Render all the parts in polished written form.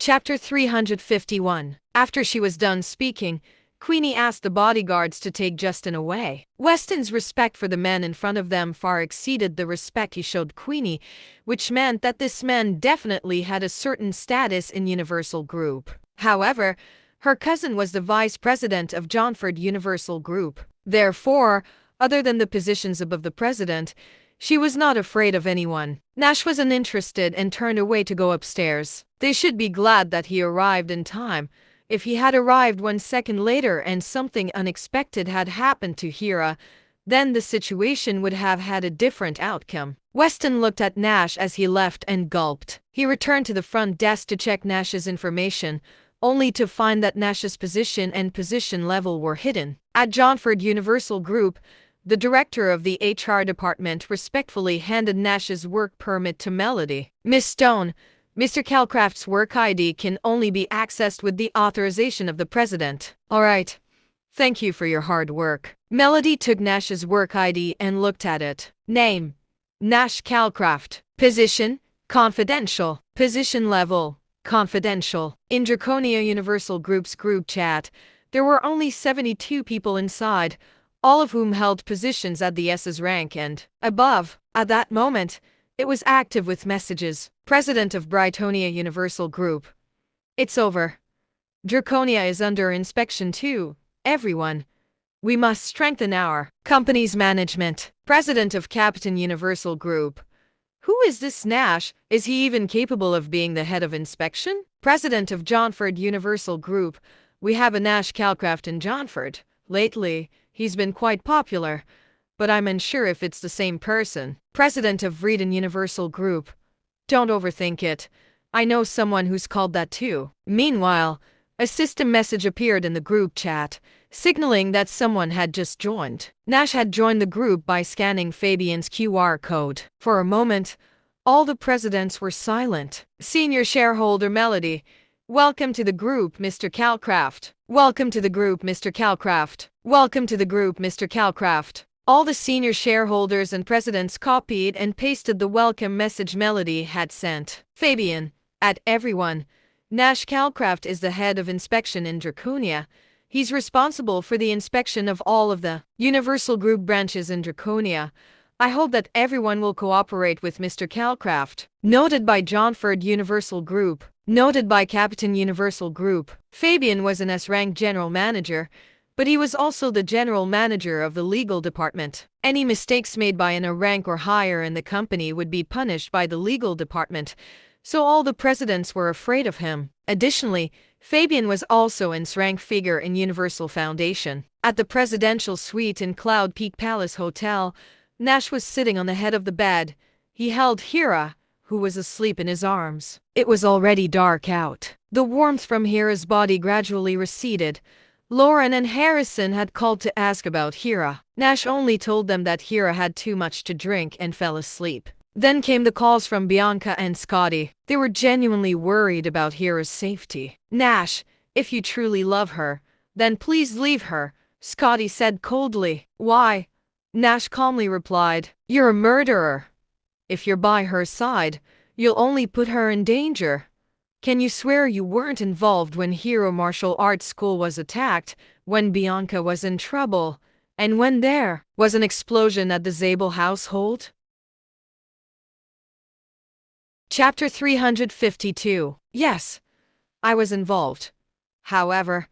Chapter 351. After she was done speaking, Queenie asked the bodyguards to take Justin away. Weston's respect for the man in front of them far exceeded the respect he showed Queenie, which meant that this man definitely had a certain status in Universal Group. However, her cousin was the vice president of Johnford Universal Group. Therefore, other than the positions above the president, she was not afraid of anyone. Nash was uninterested and turned away to go upstairs. They should be glad that he arrived in time. If he had arrived 1 second later and something unexpected had happened to Hira, then the situation would have had a different outcome. Weston looked at Nash as he left and gulped. He returned to the front desk to check Nash's information, only to find that Nash's position and position level were hidden. At Johnford Universal Group, the director of the HR department respectfully handed Nash's work permit to Melody. Miss Stone, Mr. Calcraft's work ID can only be accessed with the authorization of the president. All right. Thank you for your hard work. Melody took Nash's work ID and looked at it. Name: Nash Calcraft. Position: confidential. Position level: confidential. In Draconia Universal Group's group chat, there were only 72 people inside, all of whom held positions at the S's rank and above. At that moment, it was active with messages. President of Brightonia Universal Group. It's over. Draconia is under inspection too. Everyone. We must strengthen our company's management. President of Captain Universal Group. Who is this Nash? Is he even capable of being the head of inspection? President of Johnford Universal Group. We have a Nash Calcraft in Johnford. Lately, he's been quite popular, but I'm unsure if it's the same person. President of Vreeden Universal Group. Don't overthink it. I know someone who's called that too. Meanwhile, a system message appeared in the group chat, signaling that someone had just joined. Nash had joined the group by scanning Fabian's QR code. For a moment, all the presidents were silent. Senior shareholder Melody. Welcome to the group, Mr. Calcraft. Welcome to the group, Mr. Calcraft. Welcome to the group, Mr. Calcraft. All the senior shareholders and presidents copied and pasted the welcome message Melody had sent. Fabian, at everyone. Nash Calcraft is the head of inspection in Draconia. He's responsible for the inspection of all of the Universal Group branches in Draconia. I hope that everyone will cooperate with Mr. Calcraft. Noted by Johnford Universal Group. Noted by Captain Universal Group. Fabian was an S-rank general manager, but he was also the general manager of the legal department. Any mistakes made by an A rank or higher in the company would be punished by the legal department, so all the presidents were afraid of him. Additionally, Fabian was also an S-rank figure in Universal Foundation. At the presidential suite in Cloud Peak Palace Hotel, Nash was sitting on the head of the bed. He held Hira, who was asleep, in his arms. It was already dark out. The warmth from Hira's body gradually receded. Lauren and Harrison had called to ask about Hira. Nash only told them that Hira had too much to drink and fell asleep. Then came the calls from Bianca and Scotty. They were genuinely worried about Hira's safety. Nash, if you truly love her, then please leave her, Scotty said coldly. Why? Nash calmly replied, you're a murderer. If you're by her side, you'll only put her in danger. Can you swear you weren't involved when Hero Martial Arts School was attacked, when Bianca was in trouble, and when there was an explosion at the Zabel household? Chapter 352. Yes, I was involved. However,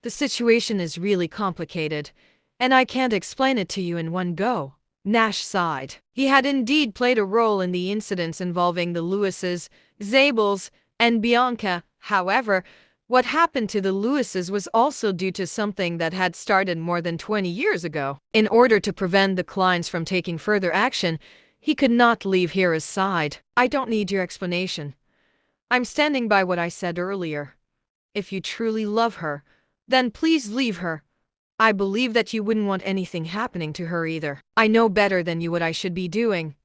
the situation is really complicated, and I can't explain it to you in one go. Nash sighed. He had indeed played a role in the incidents involving the Lewises, Zabels, and Bianca. However, what happened to the Lewises was also due to something that had started more than 20 years ago. In order to prevent the Kleins from taking further action, he could not leave Hira's side. I don't need your explanation. I'm standing by what I said earlier. If you truly love her, then please leave her. I believe that you wouldn't want anything happening to her either. I know better than you what I should be doing.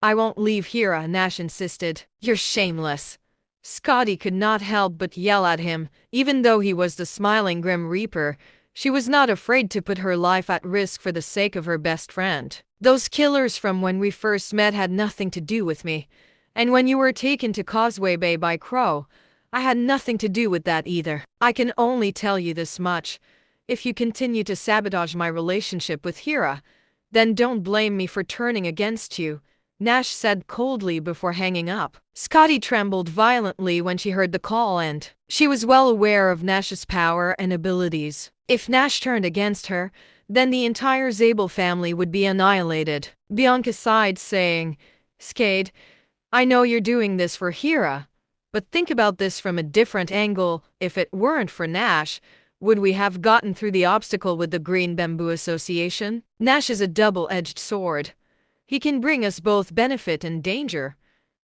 I won't leave Hira, Nash insisted. You're shameless. Scotty could not help but yell at him. Even though he was the smiling Grim Reaper, she was not afraid to put her life at risk for the sake of her best friend. Those killers from when we first met had nothing to do with me. And when you were taken to Causeway Bay by Crow, I had nothing to do with that either. I can only tell you this much. If you continue to sabotage my relationship with Hira, then don't blame me for turning against you, Nash said coldly before hanging up. Scotty trembled violently when she heard the call end. She was well aware of Nash's power and abilities. If Nash turned against her, then the entire Zabel family would be annihilated. Bianca sighed, saying, Skade, I know you're doing this for Hira, but think about this from a different angle. If it weren't for Nash, would we have gotten through the obstacle with the Green Bamboo Association? Nash is a double-edged sword. He can bring us both benefit and danger.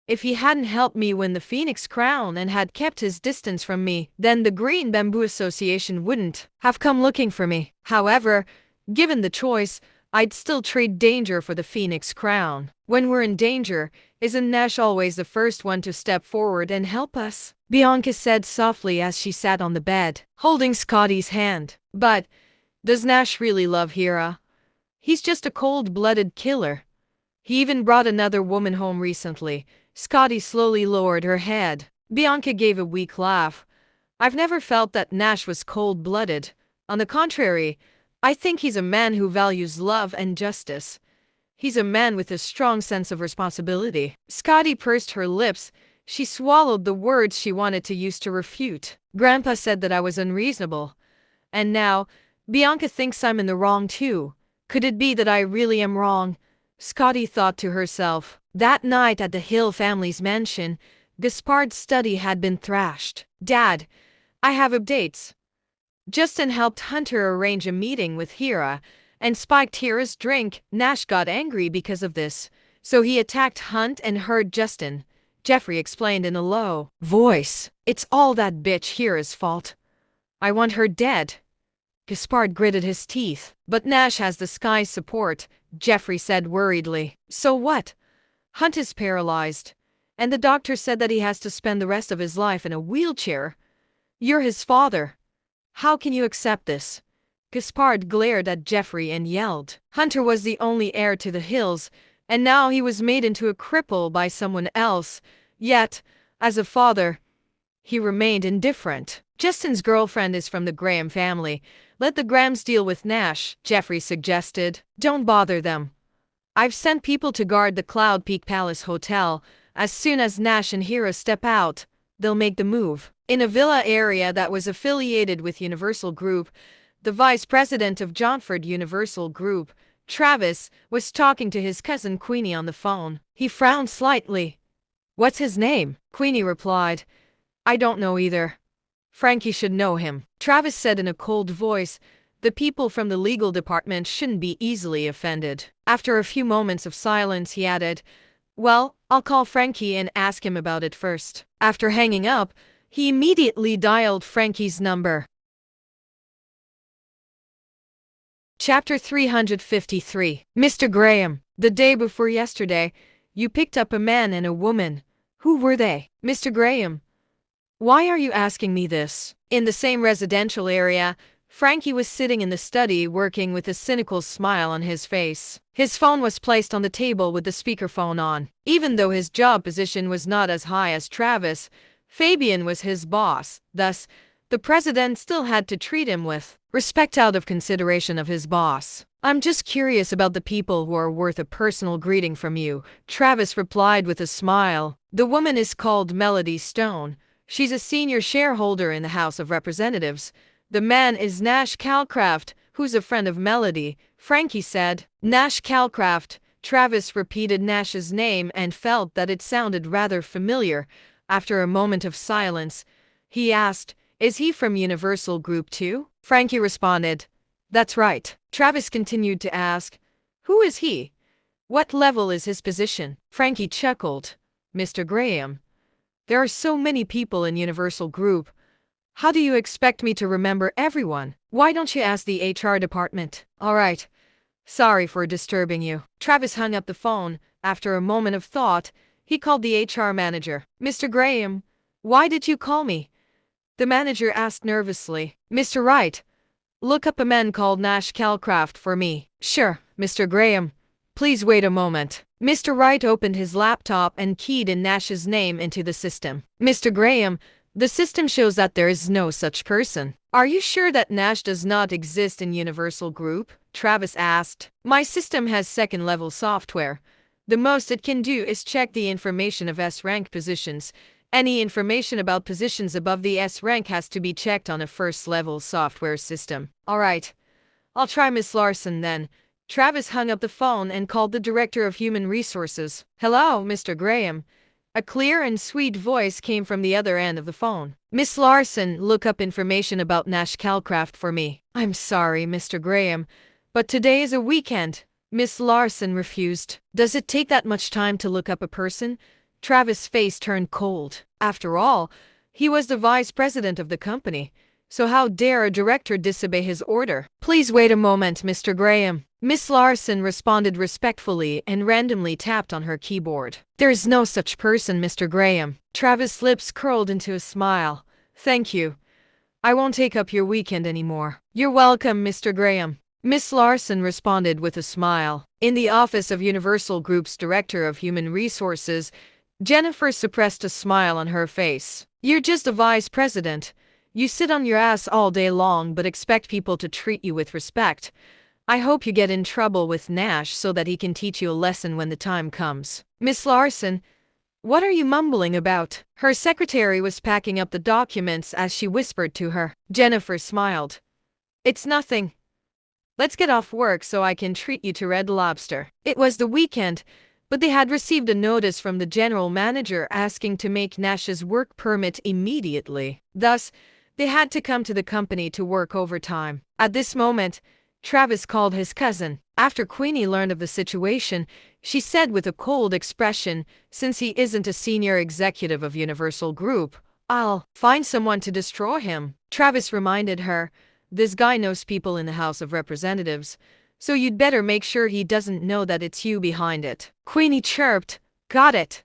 If he hadn't helped me win the Phoenix Crown and had kept his distance from me, then the Green Bamboo Association wouldn't have come looking for me. However, given the choice, I'd still trade danger for the Phoenix Crown. When we're in danger, isn't Nash always the first one to step forward and help us? Bianca said softly as she sat on the bed, holding Scotty's hand. But does Nash really love Hira? He's just a cold-blooded killer. He even brought another woman home recently. Scotty slowly lowered her head. Bianca gave a weak laugh. I've never felt that Nash was cold-blooded. On the contrary, I think he's a man who values love and justice. He's a man with a strong sense of responsibility. Scotty pursed her lips. She swallowed the words she wanted to use to refute. Grandpa said that I was unreasonable. And now, Bianca thinks I'm in the wrong too. Could it be that I really am wrong? Scotty thought to herself. That night at the Hill family's mansion, Gaspard's study had been thrashed. Dad, I have updates. Justin helped Hunter arrange a meeting with Hira and spiked Hira's drink. Nash got angry because of this, so he attacked Hunt and hurt Justin. Jeffrey explained in a low voice. It's all that bitch Hira's fault. I want her dead. Gaspard gritted his teeth. But Nash has the sky's support, Jeffrey said worriedly. So what? Hunt is paralyzed, and the doctor said that he has to spend the rest of his life in a wheelchair. You're his father. How can you accept this? Gaspard glared at Jeffrey and yelled. Hunter was the only heir to the Hills, and now he was made into a cripple by someone else. Yet, as a father, he remained indifferent. Justin's girlfriend is from the Graham family. Let the Grahams deal with Nash, Jeffrey suggested. Don't bother them. I've sent people to guard the Cloud Peak Palace Hotel. As soon as Nash and Hira step out, they'll make the move. In a villa area that was affiliated with Universal Group, the vice president of Johnford Universal Group, Travis, was talking to his cousin Queenie on the phone. He frowned slightly. What's his name? Queenie replied. I don't know either. Frankie should know him. Travis said in a cold voice. The people from the legal department shouldn't be easily offended. After a few moments of silence, he added, Well, I'll call Frankie and ask him about it first. After hanging up, he immediately dialed Frankie's number. Chapter 353. Mr. Graham, the day before yesterday, you picked up a man and a woman. Who were they? Mr. Graham, why are you asking me this? In the same residential area, Frankie was sitting in the study working with a cynical smile on his face. His phone was placed on the table with the speakerphone on. Even though his job position was not as high as Travis, Fabian was his boss. Thus, the president still had to treat him with respect out of consideration of his boss. I'm just curious about the people who are worth a personal greeting from you, Travis replied with a smile. The woman is called Melody Stone. She's a senior shareholder in the House of Representatives. The man is Nash Calcraft, who's a friend of Melody, Frankie said. Nash Calcraft. Travis repeated Nash's name and felt that it sounded rather familiar. After a moment of silence, he asked, Is he from Universal Group too? Frankie responded, That's right. Travis continued to ask, Who is he? What level is his position? Frankie chuckled. Mr. Graham, there are so many people in Universal Group. How do you expect me to remember everyone? Why don't you ask the HR department? All right. Sorry for disturbing you. Travis hung up the phone. After a moment of thought, he called the HR manager. Mr. Graham, why did you call me? The manager asked nervously. Mr. Wright, look up a man called Nash Calcraft for me. Sure, Mr. Graham. Please wait a moment. Mr. Wright opened his laptop and keyed in Nash's name into the system. Mr. Graham, The system shows that there is no such person. Are you sure that Nash does not exist in Universal Group? Travis asked. My system has second-level software. The most it can do is check the information of S-rank positions. Any information about positions above the S rank has to be checked on a first-level software system. Alright, I'll try Miss Larson then. Travis hung up the phone and called the Director of Human Resources. Hello, Mr. Graham. A clear and sweet voice came from the other end of the phone. Miss Larson, look up information about Nash Calcraft for me. I'm sorry, Mr. Graham, but today is a weekend. Miss Larson refused. Does it take that much time to look up a person? Travis' face turned cold. After all, he was the vice president of the company, so how dare a director disobey his order? Please wait a moment, Mr. Graham. Miss Larson responded respectfully and randomly tapped on her keyboard. There is no such person, Mr. Graham. Travis' lips curled into a smile. Thank you. I won't take up your weekend anymore. You're welcome, Mr. Graham. Miss Larson responded with a smile. In the office of Universal Group's Director of Human Resources, Jennifer suppressed a smile on her face. You're just a vice president. You sit on your ass all day long but expect people to treat you with respect. I hope you get in trouble with Nash so that he can teach you a lesson when the time comes. Miss Larson, what are you mumbling about? Her secretary was packing up the documents as she whispered to her. Jennifer smiled. It's nothing. Let's get off work so I can treat you to Red Lobster. It was the weekend, but they had received a notice from the general manager asking to make Nash's work permit immediately. Thus, they had to come to the company to work overtime. At this moment, Travis called his cousin. After Queenie learned of the situation, she said with a cold expression, since he isn't a senior executive of Universal Group, I'll find someone to destroy him. Travis reminded her, this guy knows people in the House of Representatives, so you'd better make sure he doesn't know that it's you behind it. Queenie chirped, got it.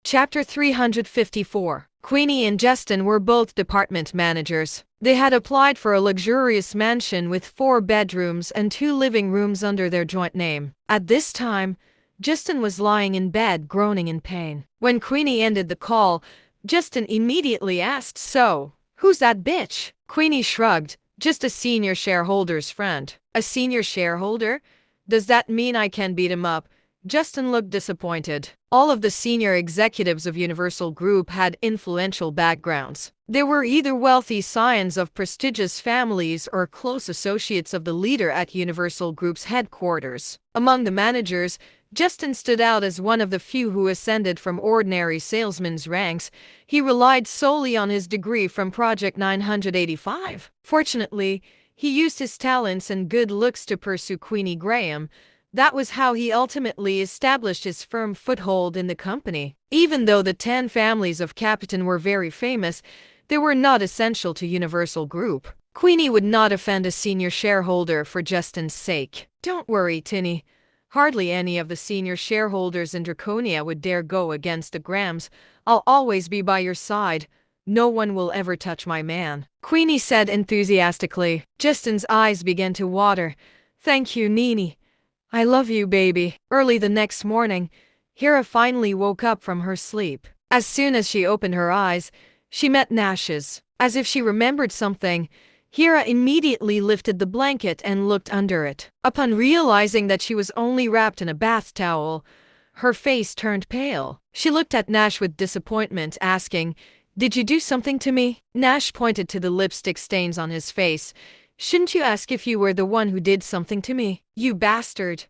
Chapter 354. Queenie and Justin were both department managers. They had applied for a luxurious mansion with 4 bedrooms and 2 living rooms under their joint name. At this time, Justin was lying in bed groaning in pain. When Queenie ended the call, Justin immediately asked, so, who's that bitch? Queenie shrugged, just a senior shareholder's friend. A senior shareholder? Does that mean I can beat him up? Justin looked disappointed. All of the senior executives of Universal Group had influential backgrounds. They were either wealthy scions of prestigious families or close associates of the leader at Universal Group's headquarters. Among the managers, Justin stood out as one of the few who ascended from ordinary salesman's ranks. He relied solely on his degree from Project 985. Fortunately, he used his talents and good looks to pursue Queenie Graham. That was how he ultimately established his firm foothold in the company. Even though the 10 families of Capitan were very famous, they were not essential to Universal Group. Queenie would not offend a senior shareholder for Justin's sake. Don't worry, Tinny. Hardly any of the senior shareholders in Draconia would dare go against the Grahams. I'll always be by your side. No one will ever touch my man. Queenie said enthusiastically. Justin's eyes began to water. Thank you, Nini. I love you, baby. Early the next morning, Hira finally woke up from her sleep. As soon as she opened her eyes, she met Nash's. As if she remembered something, Hira immediately lifted the blanket and looked under it. Upon realizing that she was only wrapped in a bath towel, her face turned pale. She looked at Nash with disappointment, asking, Did you do something to me? Nash pointed to the lipstick stains on his face. Shouldn't you ask if you were the one who did something to me? You bastard.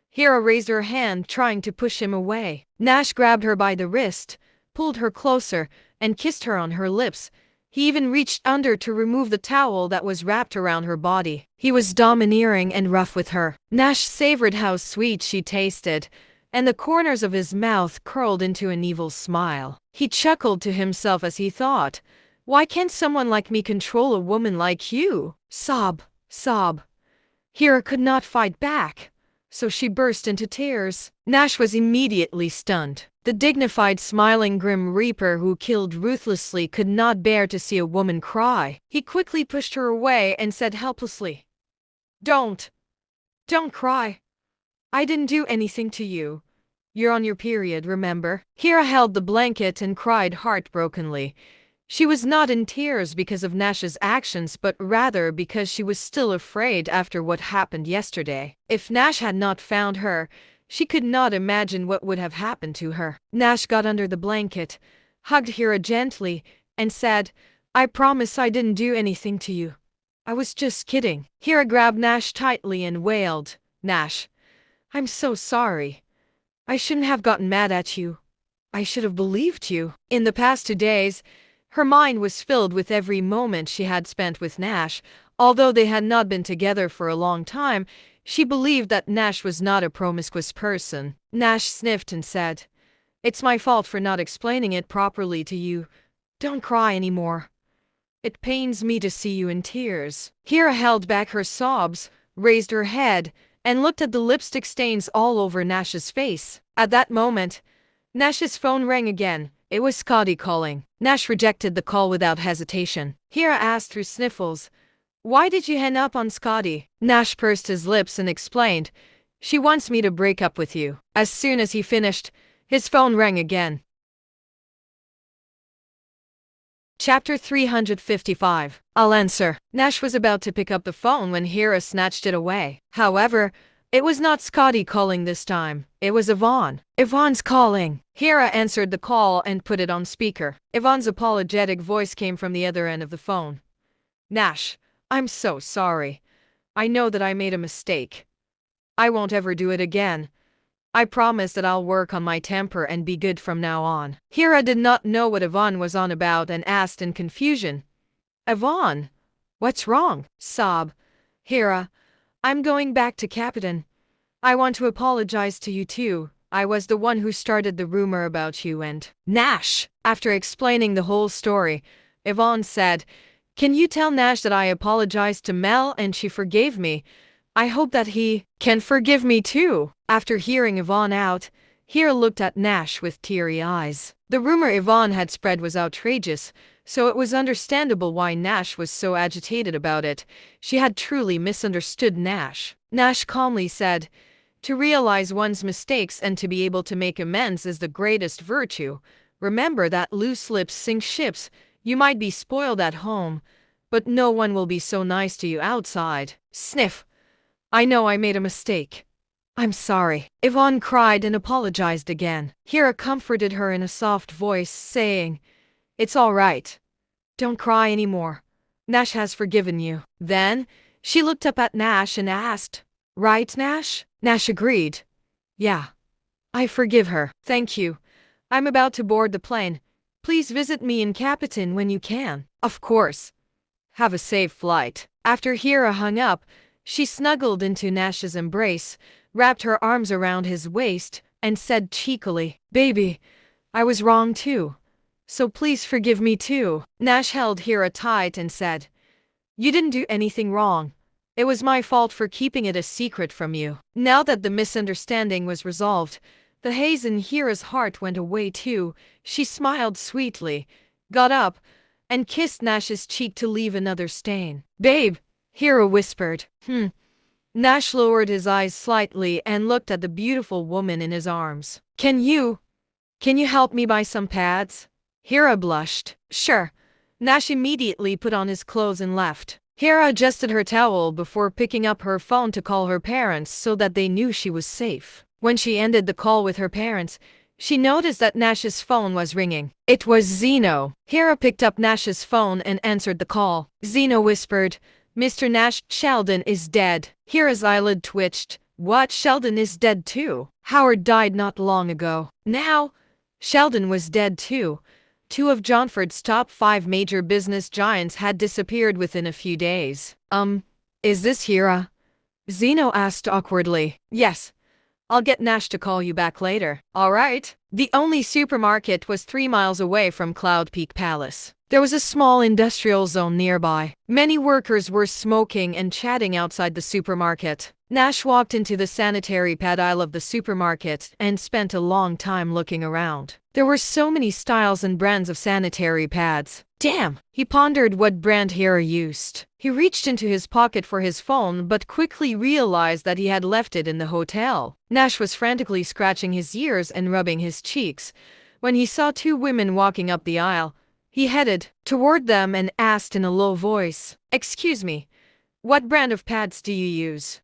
Hira raised her hand, trying to push him away. Nash grabbed her by the wrist, pulled her closer, and kissed her on her lips. He even reached under to remove the towel that was wrapped around her body. He was domineering and rough with her. Nash savored how sweet she tasted, and the corners of his mouth curled into an evil smile. He chuckled to himself as he thought, why can't someone like me control a woman like you? Sob, sob. Hira could not fight back, so she burst into tears. Nash was immediately stunned. The dignified, smiling Grim Reaper who killed ruthlessly could not bear to see a woman cry. He quickly pushed her away and said helplessly, Don't cry. I didn't do anything to you. You're on your period, remember? Hira held the blanket and cried heartbrokenly. She was not in tears because of Nash's actions, but rather because she was still afraid after what happened yesterday. If Nash had not found her, she could not imagine what would have happened to her. Nash got under the blanket, hugged Hira gently, and said, I promise I didn't do anything to you. I was just kidding. Hira grabbed Nash tightly and wailed, Nash, I'm so sorry. I shouldn't have gotten mad at you. I should have believed you. In the past 2 days, her mind was filled with every moment she had spent with Nash. Although they had not been together for a long time, she believed that Nash was not a promiscuous person. Nash sniffed and said, It's my fault for not explaining it properly to you. Don't cry anymore. It pains me to see you in tears. Hira held back her sobs, raised her head, and looked at the lipstick stains all over Nash's face. At that moment, Nash's phone rang again. It was Scotty calling. Nash rejected the call without hesitation. Hira asked through sniffles, Why did you hang up on Scotty? Nash pursed his lips and explained, She wants me to break up with you. As soon as he finished, his phone rang again. Chapter 355. I'll answer. Nash was about to pick up the phone when Hira snatched it away. However, it was not Scotty calling this time. It was Yvonne. Yvonne's calling. Hira answered the call and put it on speaker. Yvonne's apologetic voice came from the other end of the phone. Nash, I'm so sorry. I know that I made a mistake. I won't ever do it again. I promise that I'll work on my temper and be good from now on. Hira did not know what Yvonne was on about and asked in confusion. Yvonne, what's wrong? Sob. Hira, I'm going back to Capitan. I want to apologize to you too. I was the one who started the rumor about you and Nash. After explaining the whole story, Yvonne said, Can you tell Nash that I apologized to Mel and she forgave me? I hope that he can forgive me too. After hearing Yvonne out, Hira looked at Nash with teary eyes. The rumor Yvonne had spread was outrageous, so it was understandable why Nash was so agitated about it. She had truly misunderstood Nash. Nash calmly said, To realize one's mistakes and to be able to make amends is the greatest virtue. Remember that loose lips sink ships. You might be spoiled at home, but no one will be so nice to you outside. Sniff. I know I made a mistake. I'm sorry. Yvonne cried and apologized again. Hira comforted her in a soft voice, saying, It's all right. Don't cry anymore. Nash has forgiven you. Then, she looked up at Nash and asked, Right, Nash? Nash agreed. Yeah. I forgive her. Thank you. I'm about to board the plane. Please visit me in Capitan when you can. Of course. Have a safe flight. After Hira hung up, she snuggled into Nash's embrace, wrapped her arms around his waist, and said cheekily, Baby, I was wrong too. So please forgive me too. Nash held Hira tight and said, You didn't do anything wrong. It was my fault for keeping it a secret from you. Now that the misunderstanding was resolved, the haze in Hira's heart went away too. She smiled sweetly, got up, and kissed Nash's cheek to leave another stain. Babe, Hira whispered. Nash lowered his eyes slightly and looked at the beautiful woman in his arms. Can you help me buy some pads? Hira blushed. Sure. Nash immediately put on his clothes and left. Hira adjusted her towel before picking up her phone to call her parents so that they knew she was safe. When she ended the call with her parents, she noticed that Nash's phone was ringing. It was Zeno. Hira picked up Nash's phone and answered the call. Zeno whispered, Mr. Nash, Sheldon is dead. Hira's eyelid twitched. What? Sheldon is dead too? Howard died not long ago. Now, Sheldon was dead too. 2 of Johnford's top 5 major business giants had disappeared within a few days. Is this Hira? Zeno asked awkwardly. Yes. I'll get Nash to call you back later. All right. The only supermarket was 3 miles away from Cloud Peak Palace. There was a small industrial zone nearby. Many workers were smoking and chatting outside the supermarket. Nash walked into the sanitary pad aisle of the supermarket and spent a long time looking around. There were so many styles and brands of sanitary pads. Damn! He pondered what brand Hera used. He reached into his pocket for his phone but quickly realized that he had left it in the hotel. Nash was frantically scratching his ears and rubbing his cheeks when he saw two women walking up the aisle. He headed toward them and asked in a low voice, "Excuse me, what brand of pads do you use?"